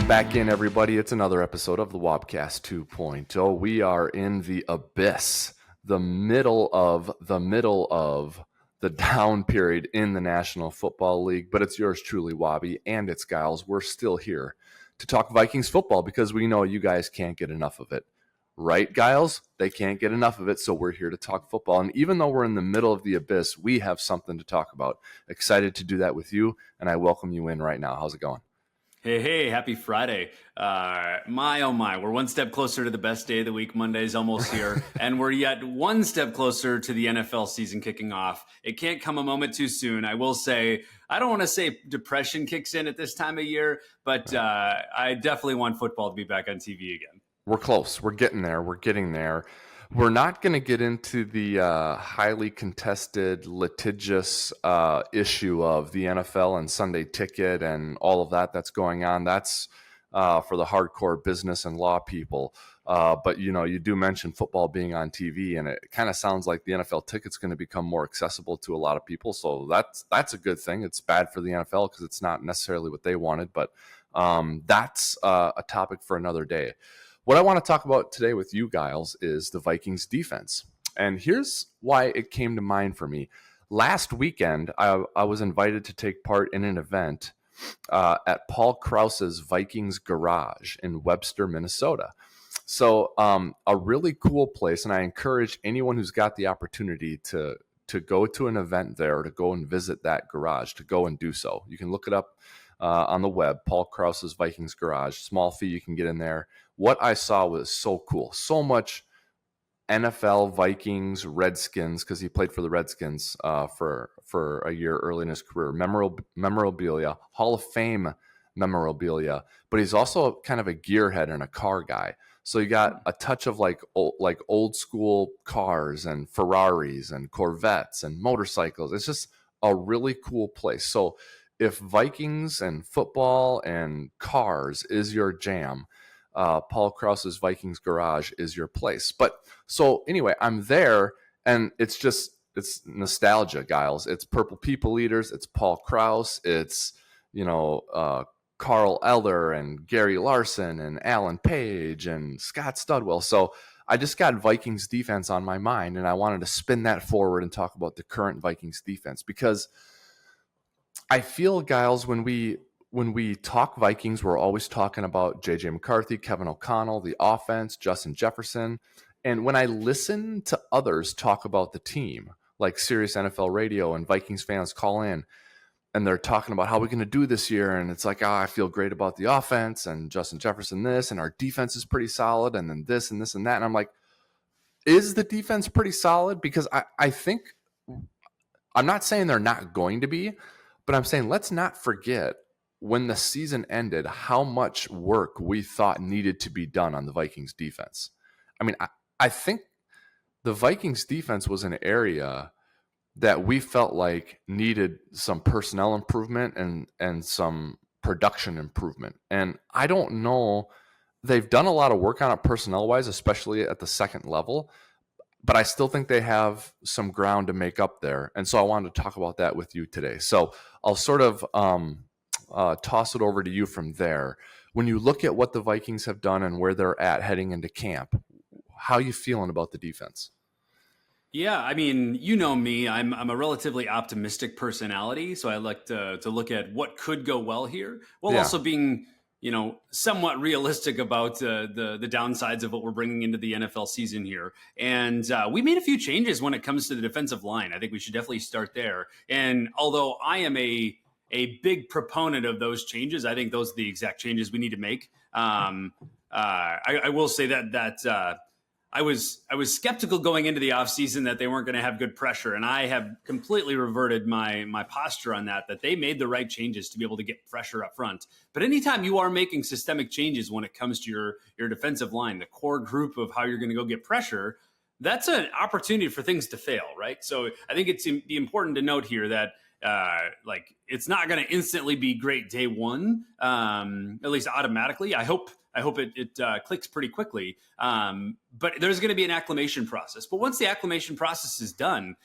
Welcome back in, everybody. It's another episode of the Wobcast 2.0. We are in the abyss, the middle of the down period in the National Football League. But it's yours truly, Wobby, and it's Gyles. We're still here to talk Vikings football because we know you guys can't get enough of it. Right, Gyles? They can't get enough of it, so we're here to talk football. And even though we're in the middle of the abyss, we have something to talk about. Excited to do that with you, and I welcome you in right now. How's it going? Hey, happy Friday. My, oh my, we're one step closer to the best day of the week. Monday's almost here, and we're yet one step closer to the NFL season kicking off. It can't come a moment too soon. I will say, I don't want to say depression kicks in at this time of year, but I definitely want football to be back on TV again. We're close. We're getting there. We're not going to get into the highly contested, litigious issue of the NFL and Sunday Ticket and all of that that's going on. That's for the hardcore business and law people. But, you do mention football being on TV, and it kind of sounds like the NFL ticket's going to become more accessible to a lot of people. So that's a good thing. It's bad for the NFL because it's not necessarily what they wanted, but that's a topic for another day. What I want to talk about today with you, Gyles, is the Vikings defense. And here's why it came to mind for me. Last weekend, I was invited to take part in an event at Paul Krause's Vikings Garage in Webster, Minnesota. So a really cool place, and I encourage anyone who's got the opportunity to go to an event there, to go and visit that garage, to go and do so. You can look it up on the web, Paul Krause's Vikings Garage. Small fee, you can get in there. What I saw was so cool. So much NFL, Vikings, Redskins, because he played for the Redskins for a year early in his career. Memorabilia, Hall of Fame memorabilia. But he's also kind of a gearhead and a car guy. So you got a touch of like old school cars and Ferraris and Corvettes and motorcycles. It's just a really cool place. So if Vikings and football and cars is your jam, Paul Krause's Vikings Garage is your place. But so anyway, I'm there, and it's nostalgia, Gyles. It's Purple People Eaters. It's Paul Krause. It's, Carl Eller and Gary Larson and Alan Page and Scott Studwell. So I just got Vikings defense on my mind, and I wanted to spin that forward and talk about the current Vikings defense because I feel, Gyles, when we talk Vikings, we're always talking about J.J. McCarthy, Kevin O'Connell, the offense, Justin Jefferson. And when I listen to others talk about the team, like Sirius NFL Radio and Vikings fans call in, and they're talking about how we're going to do this year, and it's like, I feel great about the offense, and Justin Jefferson this, and our defense is pretty solid, and then this and this and that. And I'm like, is the defense pretty solid? Because I think, I'm not saying they're not going to be, but I'm saying let's not forget when the season ended how much work we thought needed to be done on the Vikings defense. I mean, I think the Vikings defense was an area that we felt like needed some personnel improvement and some production improvement. And I don't know, they've done a lot of work on it personnel-wise, especially at the second level, but I still think they have some ground to make up there. And so I wanted to talk about that with you today. So I'll sort of toss it over to you from there. When you look at what the Vikings have done and where they're at heading into camp, how are you feeling about the defense? Yeah, I mean, you know me, I'm a relatively optimistic personality. So I like to look at what could go well here while also being somewhat realistic about the downsides of what we're bringing into the NFL season here. And we made a few changes when it comes to the defensive line. I think we should definitely start there. And although I am a big proponent of those changes, I think those are the exact changes we need to make. I will say that I was skeptical going into the offseason that they weren't going to have good pressure, and I have completely reverted my posture on that they made the right changes to be able to get pressure up front. But anytime you are making systemic changes when it comes to your defensive line, the core group of how you're going to go get pressure, that's an opportunity for things to fail, right? So I think it's important to note here that it's not going to instantly be great day one, at least automatically. I hope it clicks pretty quickly. But there's going to be an acclimation process. But once the acclimation process is done,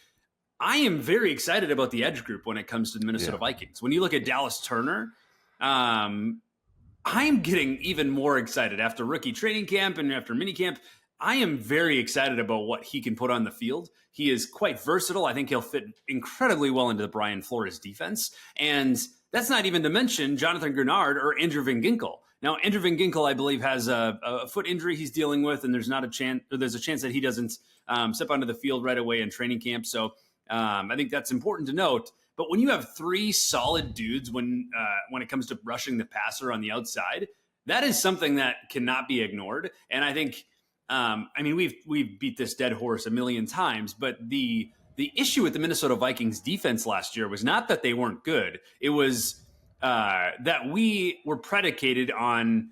I am very excited about the edge group when it comes to the Minnesota Vikings. When you look at Dallas Turner, I'm getting even more excited after rookie training camp and after mini camp. I am very excited about what he can put on the field. He is quite versatile. I think he'll fit incredibly well into the Brian Flores defense. And that's not even to mention Jonathan Grenard or Andrew Van Ginkel. Now, Andrew Van Ginkel, I believe, has a foot injury he's dealing with, and there's a chance that he doesn't step onto the field right away in training camp. So I think that's important to note. But when you have three solid dudes when it comes to rushing the passer on the outside, that is something that cannot be ignored. And I think, we've beat this dead horse a million times, but the issue with the Minnesota Vikings defense last year was not that they weren't good. It was that we were predicated on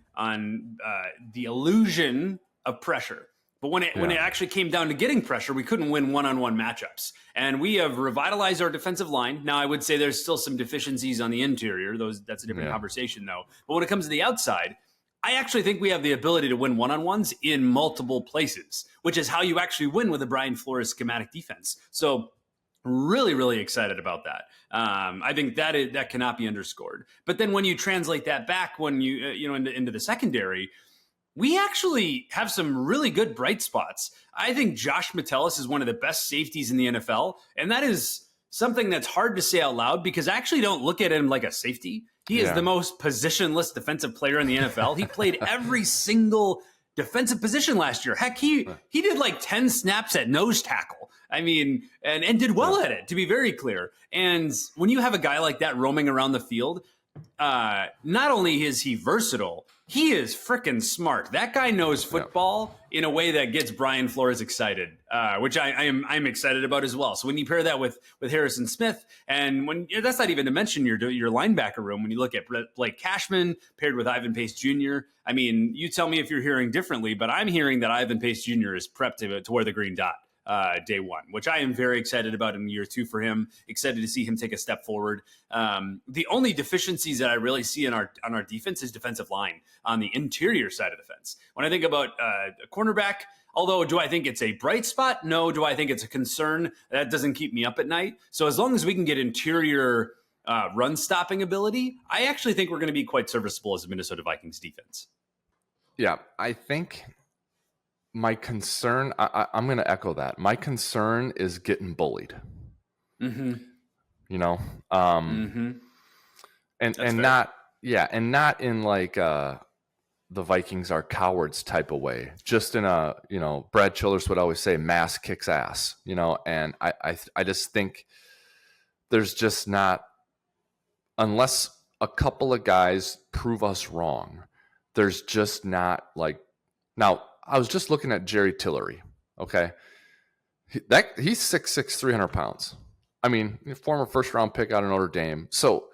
the illusion of pressure. But when it actually came down to getting pressure, we couldn't win one-on-one matchups. And we have revitalized our defensive line. Now, I would say there's still some deficiencies on the interior. That's a different conversation, though. But when it comes to the outside, I actually think we have the ability to win one-on-ones in multiple places, which is how you actually win with a Brian Flores schematic defense. So really, really excited about that. I think that cannot be underscored. But then when you translate that back when into the secondary, we actually have some really good bright spots. I think Josh Metellus is one of the best safeties in the NFL, and that is something that's hard to say out loud because I actually don't look at him like a safety. He is the most positionless defensive player in the NFL. He played every single defensive position last year. Heck, he did like 10 snaps at nose tackle. I mean, and did well at it, to be very clear. And when you have a guy like that roaming around the field, not only is he versatile, he is freaking smart. That guy knows football in a way that gets Brian Flores excited, which I'm excited about as well. So when you pair that with Harrison Smith, and when that's not even to mention your linebacker room, when you look at Blake Cashman paired with Ivan Pace Jr., I mean, you tell me if you're hearing differently, but I'm hearing that Ivan Pace Jr. is prepped to wear the green dot. Day one, which I am very excited about in year two for him. Excited to see him take a step forward. The only deficiencies that I really see on our defense is defensive line on the interior side of the fence. When I think about a cornerback, although do I think it's a bright spot? No. Do I think it's a concern? That doesn't keep me up at night. So as long as we can get interior run stopping ability, I actually think we're going to be quite serviceable as a Minnesota Vikings defense. Yeah, I think my concern, I'm going to echo that. My concern is getting bullied. Mm-hmm. And not in like the Vikings are cowards type of way. Just in a, Brad Childress would always say, mass kicks ass. And I just think there's just not, unless a couple of guys prove us wrong, there's just not like now. I was just looking at Jerry Tillery. Okay. He's 6'6", 300 pounds. I mean, former first round pick out of Notre Dame. So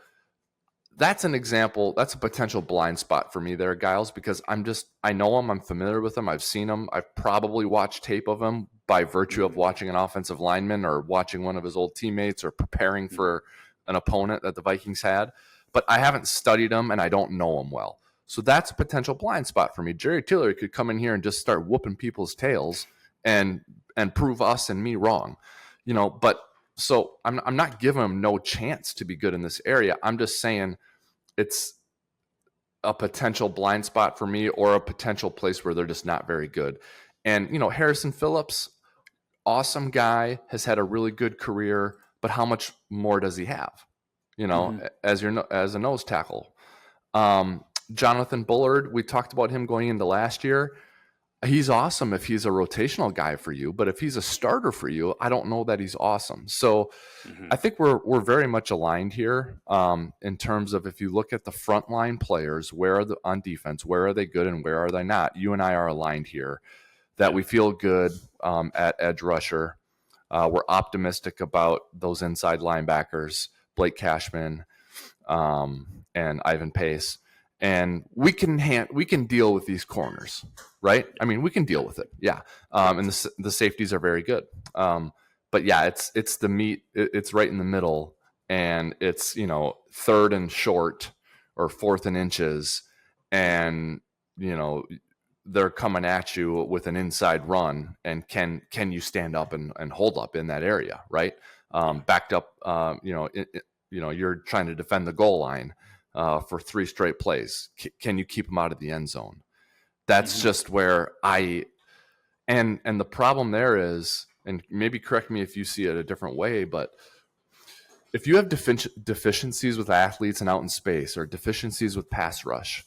that's an example. That's a potential blind spot for me there, Gyles, because I know him. I'm familiar with him. I've seen him. I've probably watched tape of him by virtue of watching an offensive lineman or watching one of his old teammates or preparing for an opponent that the Vikings had. But I haven't studied him and I don't know him well. So that's a potential blind spot for me. Jerry Tillery could come in here and just start whooping people's tails and prove us and me wrong, But so I'm not giving him no chance to be good in this area. I'm just saying it's a potential blind spot for me or a potential place where they're just not very good. And Harrison Phillips, awesome guy, has had a really good career, but how much more does he have? As a nose tackle. Jonathan Bullard, we talked about him going into last year. He's awesome if he's a rotational guy for you, but if he's a starter for you, I don't know that he's awesome. So I think we're very much aligned here in terms of if you look at the frontline players, on defense, where are they good and where are they not? You and I are aligned here that we feel good at edge rusher. We're optimistic about those inside linebackers, Blake Cashman and Ivan Pace. And we can deal with these corners, right? I mean, we can deal with it, yeah. And the safeties are very good, but yeah, it's the meat. It's right in the middle, and it's third and short or fourth and inches, and they're coming at you with an inside run, and can you stand up and hold up in that area, right? Backed up, you're trying to defend the goal line. for 3 straight plays. Can you keep them out of the end zone? That's just where and the problem there is, and maybe correct me if you see it a different way, but if you have deficiencies with athletes and out in space, or deficiencies with pass rush,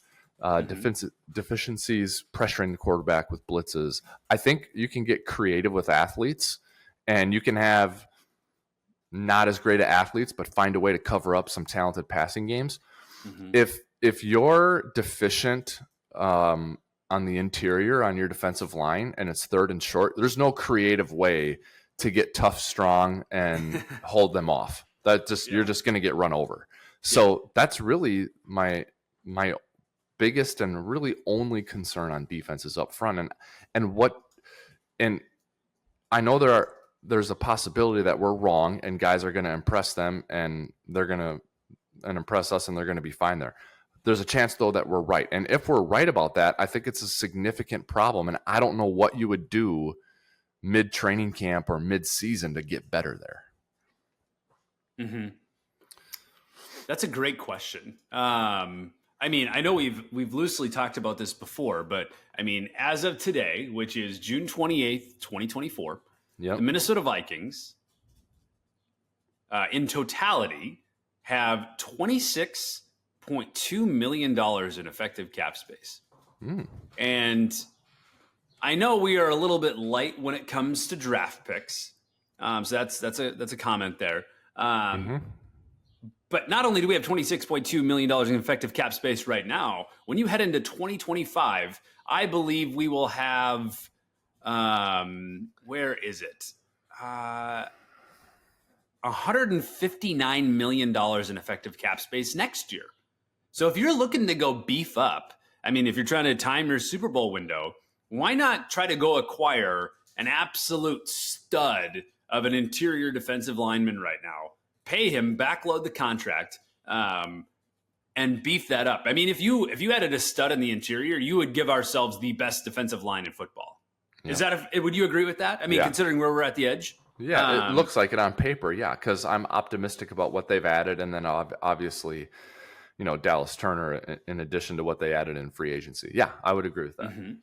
deficiencies pressuring the quarterback with blitzes, I think you can get creative with athletes, and you can have not as great of athletes, but find a way to cover up some talented passing games. If you're deficient on the interior on your defensive line and it's 3rd and short, there's no creative way to get tough, strong, and hold them off. You're just going to get run over. So that's really my biggest and really only concern on defense is up front. And I know there's a possibility that we're wrong and guys are going to impress them and they're going to impress us and they're going to be fine there. There's a chance, though, that we're right. And if we're right about that, I think it's a significant problem. And I don't know what you would do mid-training camp or mid-season to get better there. That's a great question. I mean, I know we've loosely talked about this before, but I mean, as of today, which is June 28th, 2024, the Minnesota Vikings in totality have $26.2 million in effective cap space. And I know we are a little bit light when it comes to draft picks. So that's a comment there. But not only do we have $26.2 million in effective cap space right now, when you head into 2025, I believe we will have, where is it? $159 million in effective cap space next year. So if you're looking to go beef up, I mean, if you're trying to time your Super Bowl window, why not try to go acquire an absolute stud of an interior defensive lineman right now, pay him, backload the contract, and beef that up? I mean, if you added a stud in the interior, you would give ourselves the best defensive line in football. Yeah. Would you agree with that? I mean, considering where we're at the edge? Yeah, it looks like it on paper, because I'm optimistic about what they've added, and then obviously, Dallas Turner in addition to what they added in free agency. Yeah, I would agree with that.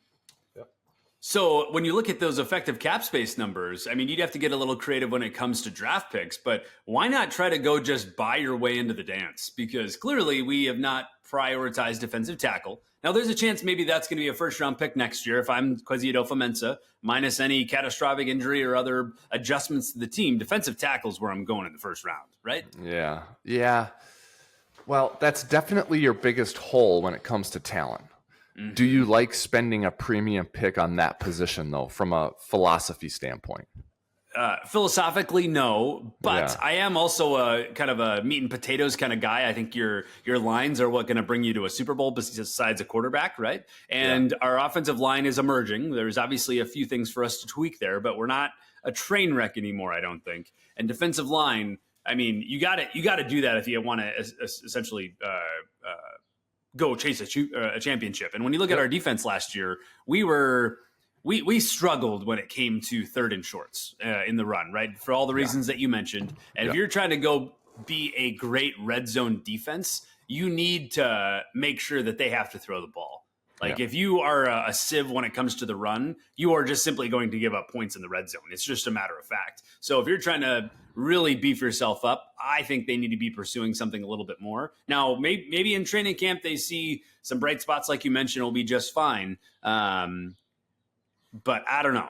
So when you look at those effective cap space numbers, I mean, you'd have to get a little creative when it comes to draft picks, but why not try to go just buy your way into the dance? Because clearly we have not prioritized defensive tackle. Now, there's a chance maybe that's going to be a first-round pick next year if I'm Kwesi minus any catastrophic injury or other adjustments to the team. Defensive tackle is where I'm going in the first round, right? Yeah. Well, that's definitely your biggest hole when it comes to talent. Do you like spending a premium pick on that position, though, from a philosophy standpoint? Philosophically, no, but I am also a kind of a meat and potatoes kind of guy. I think your lines are what going to bring you to a Super Bowl besides a quarterback, right? And our offensive line is emerging. There's obviously a few things for us to tweak there, but we're not a train wreck anymore, I don't think. And defensive line, I mean, you got to do that if you want to essentially go chase a championship. And when you look at our defense last year, we struggled when it came to 3rd and shorts in the run, right? For all the reasons that you mentioned. And if you're trying to go be a great red zone defense, you need to make sure that they have to throw the ball. Like if you are a sieve when it comes to the run, you are just simply going to give up points in the red zone. It's just a matter of fact. So if you're trying to really beef yourself up, I think they need to be pursuing something a little bit more. Now, maybe in training camp, they see some bright spots like you mentioned will be just fine. But I don't know.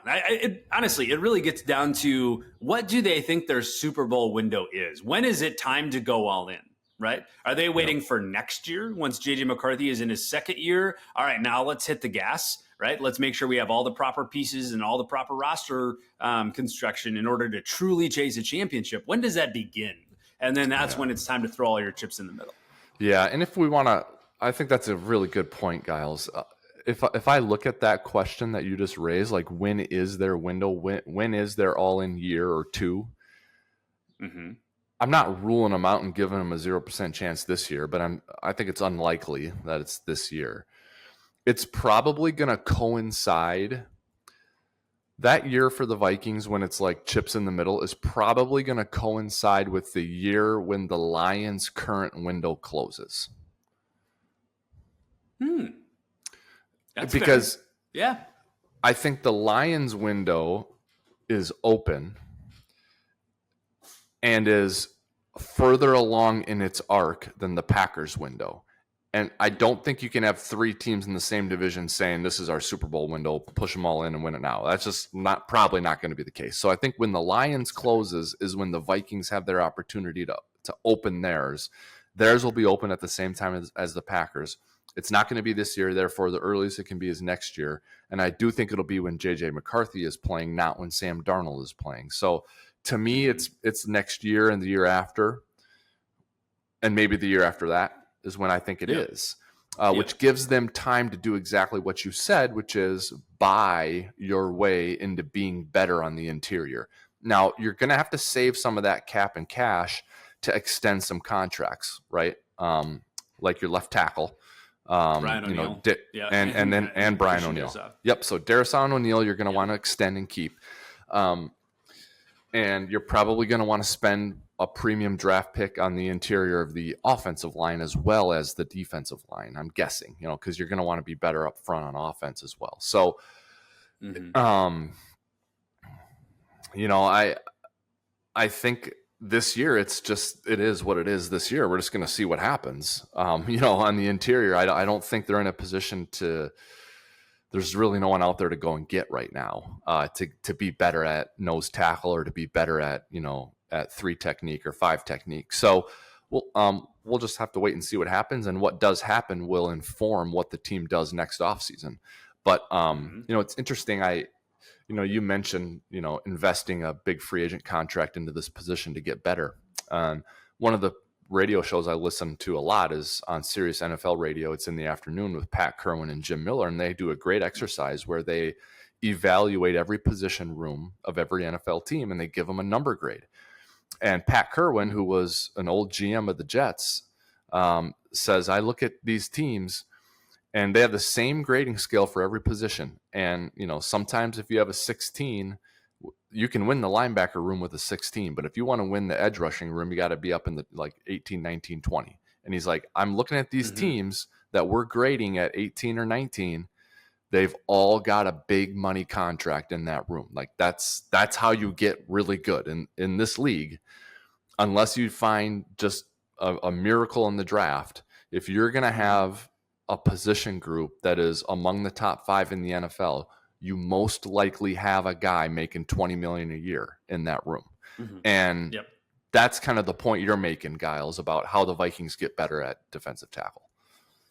Honestly, it really gets down to what do they think their Super Bowl window is? When is it time to go all in? Right? Are they waiting for next year once JJ McCarthy is in his second year? All right, now let's hit the gas, right? Let's make sure we have all the proper pieces and all the proper roster construction in order to truly chase a championship. When does that begin? And then that's when it's time to throw all your chips in the middle. Yeah, and if we want to, I think that's a really good point, Gyles. If I look at that question that you just raised, like when is their window? When is their all-in year or two? I'm not ruling them out and giving them a 0% chance this year, but I think it's unlikely that it's this year. It's probably going to coincide. That year for the Vikings, when it's like chips in the middle, is probably going to coincide with the year when the Lions' current window closes. That's because fair. Yeah. I think the Lions window is open and is further along in its arc than the Packers window. And I don't think you can have three teams in the same division saying this is our Super Bowl window, push them all in and win it now. That's just probably not going to be the case. So I think when the Lions closes is when the Vikings have their opportunity to open theirs. Theirs will be open at the same time as the Packers. It's not going to be this year, therefore the earliest it can be is next year. And I do think it'll be when J.J. McCarthy is playing, not when Sam Darnold is playing. So to me, it's next year and the year after, and maybe the year after that is when I think it is, which gives them time to do exactly what you said, which is buy your way into being better on the interior. Now, you're going to have to save some of that cap and cash to extend some contracts, right? Like your left tackle. Brian O'Neill. And Brian O'Neill. Yep. So Darrison O'Neill, you're going to want to extend and keep. And you're probably going to want to spend a premium draft pick on the interior of the offensive line as well as the defensive line, I'm guessing, because you're going to want to be better up front on offense as well. So, I think this year it is what it is this year. We're just going to see what happens. On the interior, I don't think they're in a position there's really no one out there to go and get right now to be better at nose tackle or to be better at 3 technique or 5 technique. So we'll just have to wait and see what happens, and what does happen will inform what the team does next offseason. But it's interesting. You mentioned investing a big free agent contract into this position to get better. One of the radio shows I listen to a lot is on Sirius NFL Radio. It's in the afternoon with Pat Kerwin and Jim Miller, and they do a great exercise where they evaluate every position room of every NFL team and they give them a number grade. And Pat Kerwin, who was an old GM of the Jets, says, I look at these teams and they have the same grading scale for every position. And, sometimes if you have a 16, you can win the linebacker room with a 16, but if you want to win the edge rushing room, you got to be up in the 18, 19, 20. And he's like, I'm looking at these teams that we're grading at 18 or 19. They've all got a big money contract in that room. Like that's how you get really good in this league, unless you find just a miracle in the draft. If you're going to have a position group that is among the top 5 in the NFL, you most likely have a guy making $20 million a year in that room. And that's kind of the point you're making, Gyles, about how the Vikings get better at defensive tackle.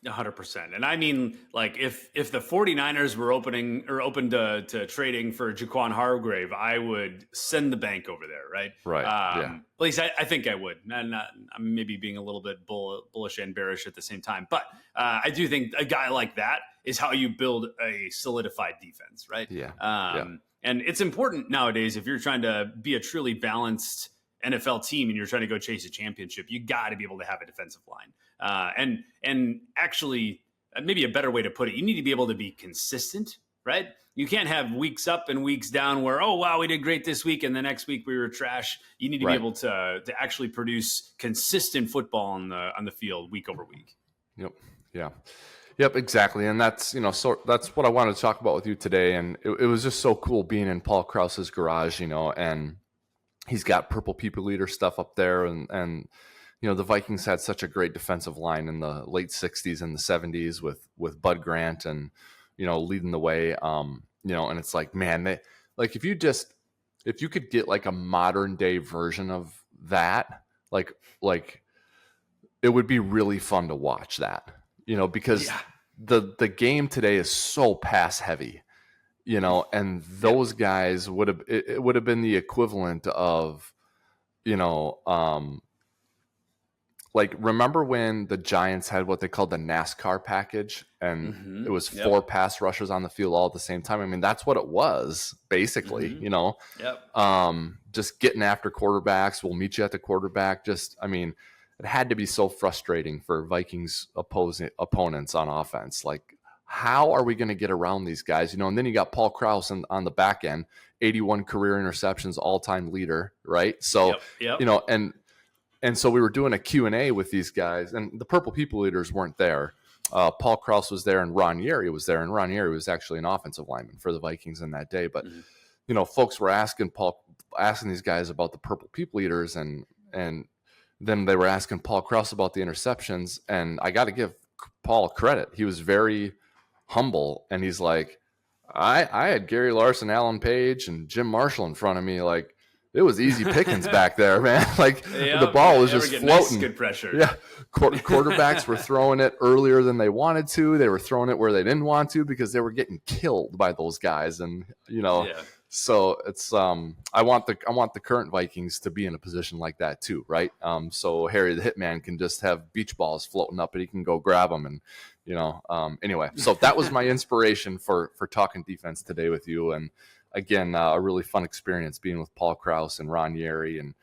100%. And I mean, if the 49ers were open to trading for Jaquan Hargrave, I would send the bank over there, right? Right. At least I think I would. And I'm maybe being a little bit bullish and bearish at the same time. But I do think a guy like that is how you build a solidified defense, right? And it's important nowadays, if you're trying to be a truly balanced NFL team and you're trying to go chase a championship, you got to be able to have a defensive line. And actually, maybe a better way to put it, you need to be able to be consistent, right? You can't have weeks up and weeks down where, oh, wow, we did great this week, and the next week we were trash. You need to be able to actually produce consistent football on the field week over week. Yep, exactly. And that's, so that's what I wanted to talk about with you today. And it was just so cool being in Paul Krause's garage, and he's got Purple People Eater stuff up there. And the Vikings had such a great defensive line in the late 60s and the 70s with Bud Grant and, leading the way. And it's like, man, if you could get like a modern day version of that, like it would be really fun to watch that. Because the game today is so pass heavy, and those guys would have been the equivalent of, remember when the Giants had what they called the NASCAR package, and it was 4 pass rushers on the field all at the same time. I mean, that's what it was basically, just getting after quarterbacks. We'll meet you at the quarterback. It had to be so frustrating for Vikings opponents on offense. Like, how are we going to get around these guys? And then you got Paul Krause on the back end, 81 career interceptions, all-time leader, right? So, and so we were doing a Q&A with these guys, and the Purple People Eaters weren't there. Paul Krause was there and Ron Yeri was there, and Ron Yeri was actually an offensive lineman for the Vikings in that day. But folks were asking these guys about the purple people eaters, and then they were asking Paul Krause about the interceptions. And I got to give Paul credit; he was very humble, and he's like, I had Gary Larson, Alan Page, and Jim Marshall in front of me, like. It was easy pickings back there, man. Like the ball was just floating. Nice, good pressure. Yeah, quarterbacks were throwing it earlier than they wanted to. They were throwing it where they didn't want to because they were getting killed by those guys. And so it's I want the current Vikings to be in a position like that too, right? So Harry the Hitman can just have beach balls floating up and he can go grab them. And anyway, so that was my inspiration for talking defense today with you. And again, a really fun experience being with Paul Krause and Ron Yeri and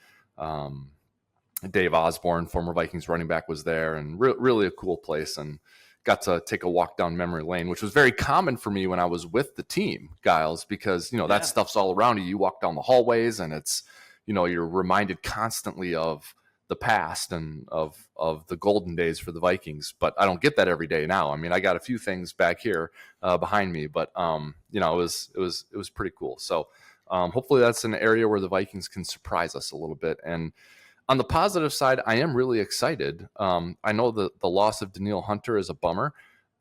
Dave Osborne, former Vikings running back, was there, and really a cool place, and got to take a walk down memory lane, which was very common for me when I was with the team, Gyles, because, that stuff's all around you. You walk down the hallways and it's, you're reminded constantly of the past and of the golden days for the Vikings, but I don't get that every day now. I mean, I got a few things back here behind me, but it was pretty cool. So hopefully that's an area where the Vikings can surprise us a little bit. And on the positive side, I am really excited. I know the loss of Danielle Hunter is a bummer,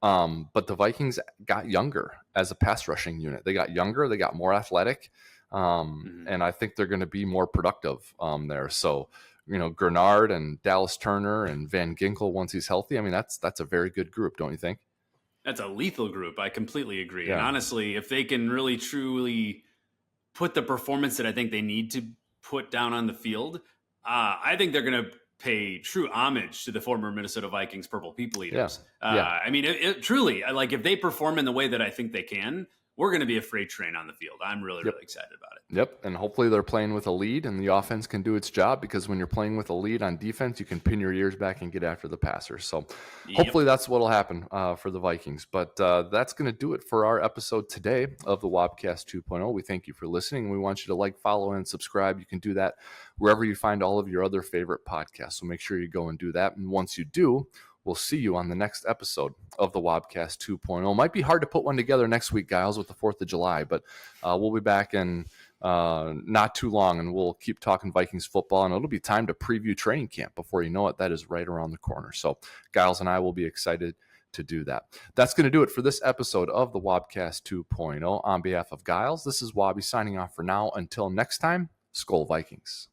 but the Vikings got younger as a pass rushing unit. They got younger, they got more athletic, and I think they're going to be more productive there. So Grenard and Dallas Turner and Van Ginkel, once he's healthy, I mean, that's a very good group, don't you think? That's a lethal group. I completely agree. Yeah. And honestly, if they can really, truly put the performance that I think they need to put down on the field, I think they're going to pay true homage to the former Minnesota Vikings Purple People Eaters. Yeah. I mean, it truly, like, if they perform in the way that I think they can, we're going to be a freight train on the field. I'm really excited about it. Yep. And hopefully they're playing with a lead and the offense can do its job, because when you're playing with a lead on defense, you can pin your ears back and get after the passer. So hopefully that's what will happen for the Vikings. But that's going to do it for our episode today of the Wobcast 2.0. We thank you for listening. We want you to like, follow, and subscribe. You can do that wherever you find all of your other favorite podcasts. So make sure you go and do that. And once you do, we'll see you on the next episode of the Wobcast 2.0. Might be hard to put one together next week, Gyles, with the 4th of July, but we'll be back in not too long, and we'll keep talking Vikings football, and it'll be time to preview training camp. Before you know it, that is right around the corner. So Gyles and I will be excited to do that. That's going to do it for this episode of the Wobcast 2.0. On behalf of Gyles, this is Wobby signing off for now. Until next time, Skol Vikings.